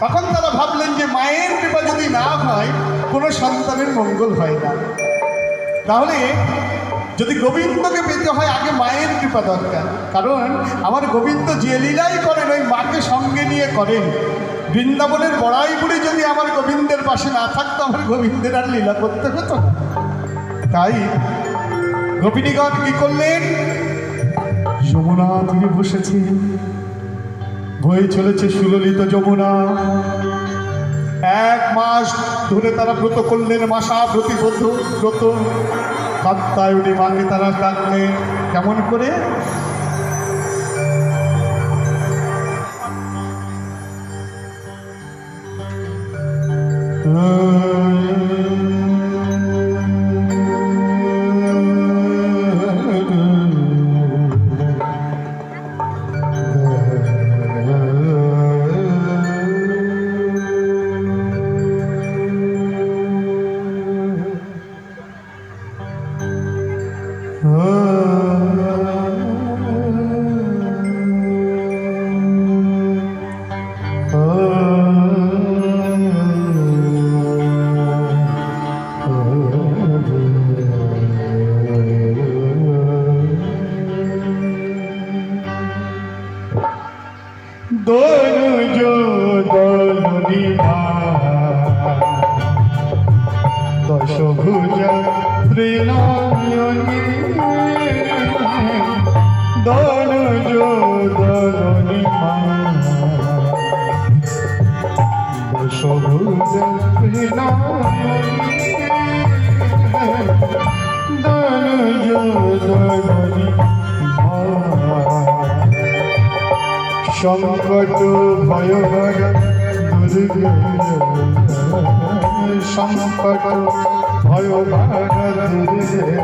তখন তারা ভাবলেন যে মায়ের কৃপা যদি না হয় কোনো সন্তানের মঙ্গল হয় না, তাহলে যদি গোবিন্দকে পেতে হয় আগে মায়ের কৃপা দরকার। কারণ আমার গোবিন্দ যে লীলাই করেন ওই মাকে সঙ্গে নিয়ে করেন। বৃন্দাবনের বড়াই বুড়ি যদি আমার গোবিন্দের পাশে না থাকতো আমার গোবিন্দের আর লীলা করতে হতো না। তাই গোপিনীগণ কি করলেন? যমুনা তীরে বসেছেন, বয়ে চলেছে সুললিত যমুনা। 1 মাস ধরে তারা ব্রত করলেন, মাসা প্রতিবদ্ধ ব্রত। কাত্তায়নী মাকে তারা ডাকলেন কেমন করে? দশভুজা ত্রিনয়নী দনুজোদনী মা, দশভুজা ত্রিনয়নী দনুজোদনী মা। সংকট ভয়হর দুর্গে, সংকট ভয়হর দুর্গে